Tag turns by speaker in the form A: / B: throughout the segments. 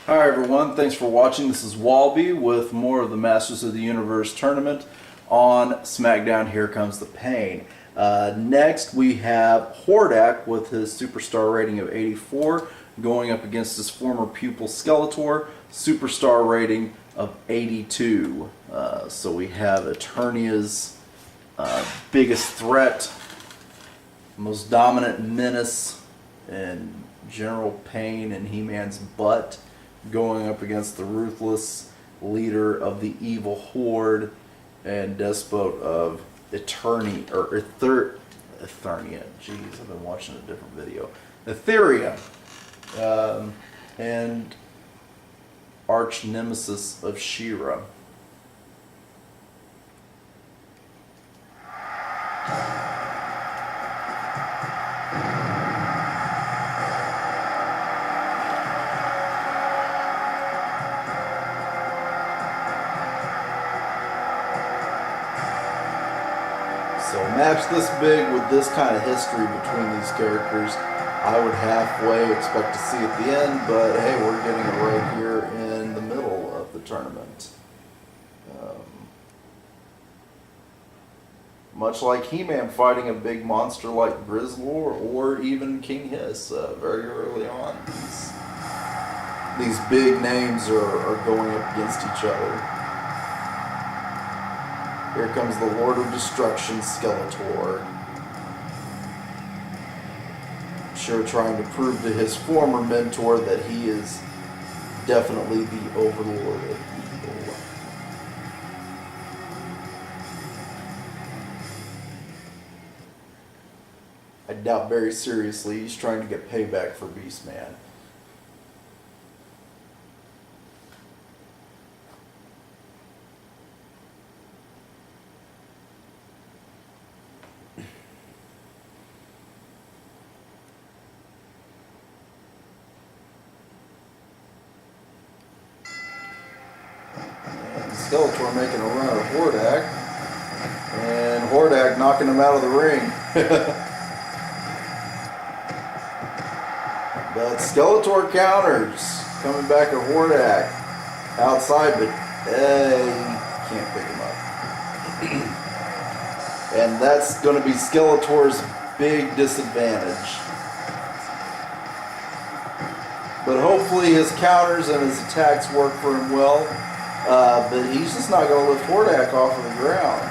A: Hi everyone, thanks for watching. This is Wallby with more of the Masters of the Universe tournament on SmackDown. Here Comes the Pain. Next we have Hordak with his superstar rating of 84 going up against his former pupil Skeletor, superstar rating of 82. So we have Eternia's biggest threat, most dominant menace, and general pain in He-Man's butt, going up against the ruthless leader of the evil horde and despot of Eternia. Jeez, I've been watching a different video. Etheria, and arch nemesis of She-Ra. So match this big with this kind of history between these characters, I would halfway expect to see at the end, but hey, we're getting it right here in the middle of the tournament. Much like He-Man fighting a big monster like Grizzlor or even King Hiss very early on. These big names are going up against each other. Here comes the Lord of Destruction, Skeletor. Sure trying to prove to his former mentor that he is definitely the overlord of evil. I doubt very seriously he's trying to get payback for Beastman. Skeletor making a run at Hordak, and Hordak knocking him out of the ring. But Skeletor counters, coming back at Hordak outside, but he can't pick him up. And that's going to be Skeletor's big disadvantage. But hopefully his counters and his attacks work for him well. But he's just not going to lift Hordak off of the ground.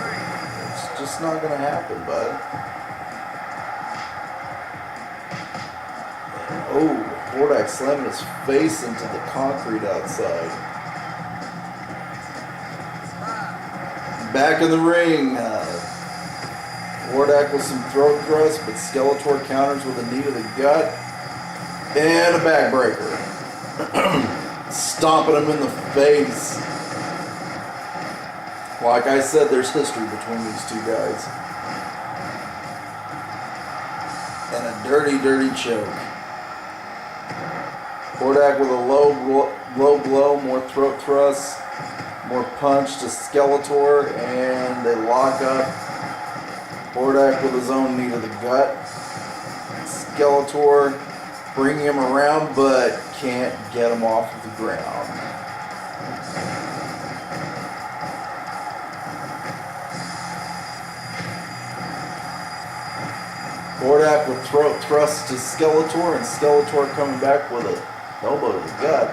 A: It's just not going to happen, bud. Oh, Hordak slamming his face into the concrete outside. Back in the ring. Hordak with some throat thrust, but Skeletor counters with a knee to the gut. And a backbreaker. Stomping him in the face. Like I said, there's history between these two guys. And a dirty, dirty choke. Hordak with a low blow, more throat thrusts, more punch to Skeletor, and they lock up. Hordak with his own knee to the gut. Skeletor bringing him around, but can't get him off of the ground. Hordak with throat thrust to Skeletor, and Skeletor coming back with an elbow to the gut,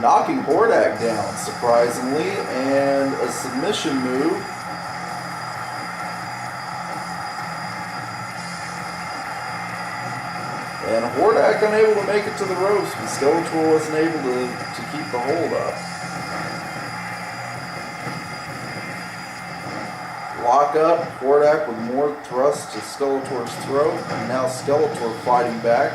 A: knocking Hordak down surprisingly, and a submission move. And Hordak unable to make it to the ropes, but Skeletor wasn't able to keep the hold up. Lock up, Hordak with more thrust to Skeletor's throat, and now Skeletor fighting back.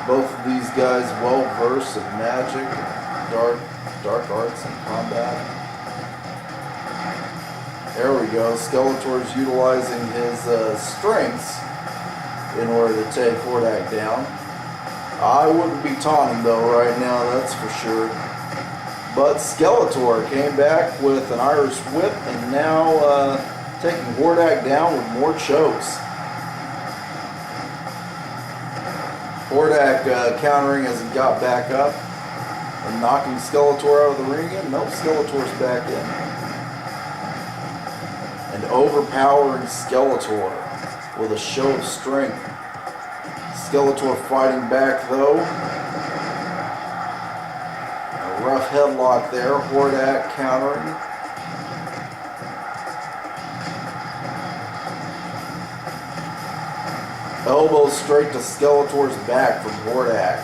A: Both of these guys well versed in magic, dark arts, and combat. There we go. Skeletor's utilizing his strengths in order to take Hordak down. I wouldn't be taunting though right now, that's for sure. But Skeletor came back with an Irish whip and now taking Hordak down with more chokes. Hordak countering as he got back up and knocking Skeletor out of the ring again. Nope, Skeletor's back in. And overpowering Skeletor with a show of strength. Skeletor fighting back though. A rough headlock there. Hordak countering. Elbow straight to Skeletor's back from Hordak.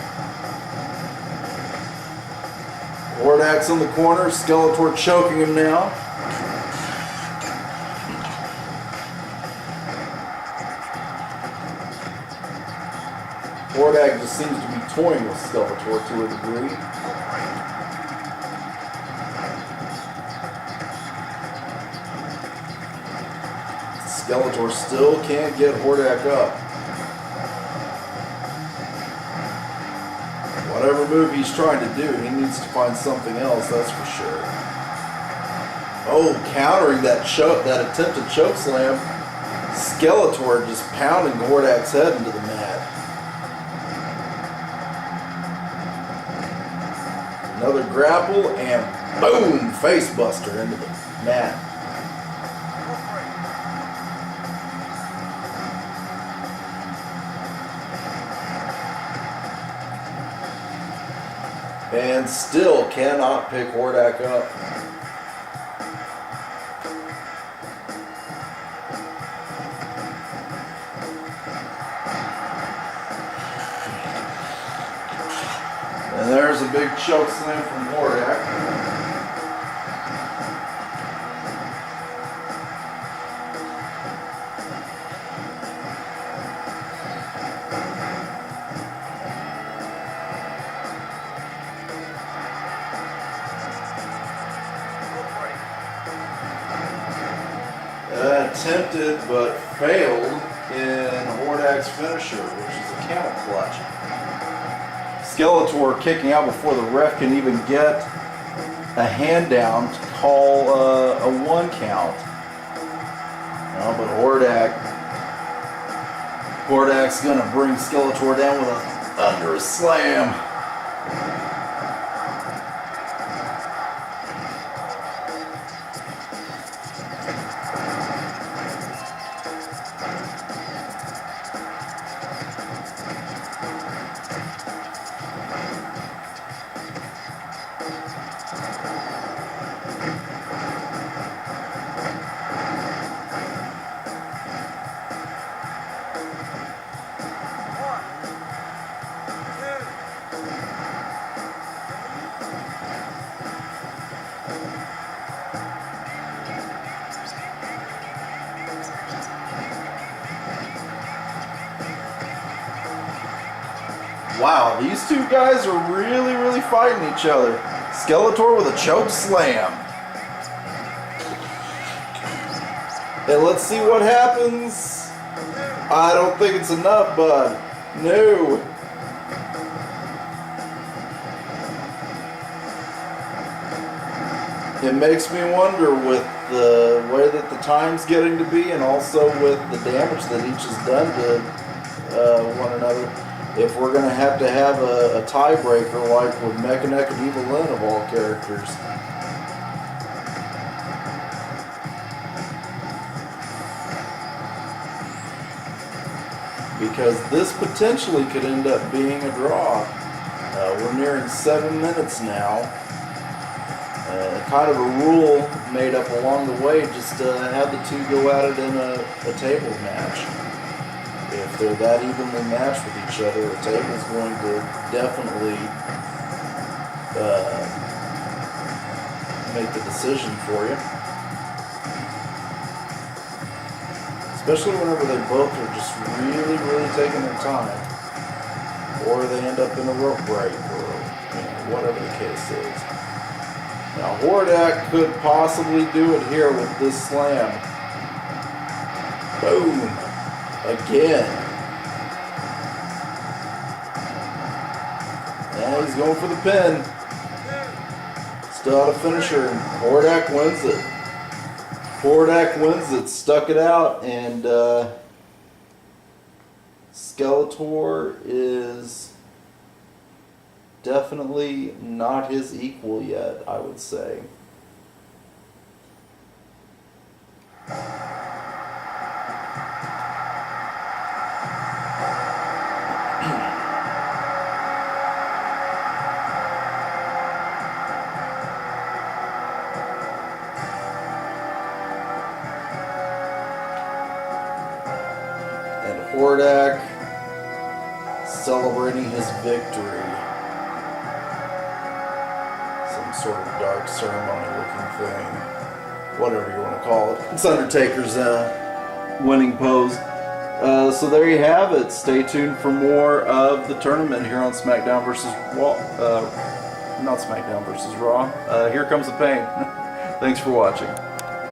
A: Hordak's in the corner. Skeletor choking him now. Hordak just seems to be toying with Skeletor to a degree. Skeletor still can't get Hordak up. Whatever move he's trying to do, he needs to find something else, that's for sure. Oh, countering that attempted choke slam. Skeletor just pounding Hordak's head into the mat. Another grapple and boom, face buster into the mat. And still cannot pick Hordak up. And there's a big choke slam from Hordak. Attempted but failed in Hordak's finisher, which is a camel clutch. Skeletor kicking out before the ref can even get a hand down to call a 1 count. No, but Hordak's gonna bring Skeletor down with a thunderous slam. Wow, these two guys are really fighting each other. Skeletor with a choke slam. And let's see what happens. I don't think it's enough, bud. No. It makes me wonder with the way that the time's getting to be and also with the damage that each has done to one another, if we're going to have a tiebreaker like with Mechaneck and Evil Lyn of all characters. Because this potentially could end up being a draw. We're nearing 7 minutes now. Kind of a rule made up along the way, just to have the two go at it in a table match. If they're that evenly matched with each other, a table's going to definitely make the decision for you. Especially whenever they both are just really taking their time. Or they end up in a rope break, or whatever the case is. Now Hordak could possibly do it here with this slam. Boom! Again. And he's going for the pin. Still out of finisher. Hordak wins it. Hordak wins it. Stuck it out, and Skeletor is definitely not his equal yet, I would say. And Hordak celebrating his victory. Some sort of dark ceremony looking thing. Whatever you want to call it. It's Undertaker's winning pose. So there you have it. Stay tuned for more of the tournament here on SmackDown versus not SmackDown versus Raw. Here comes the pain. Thanks for watching.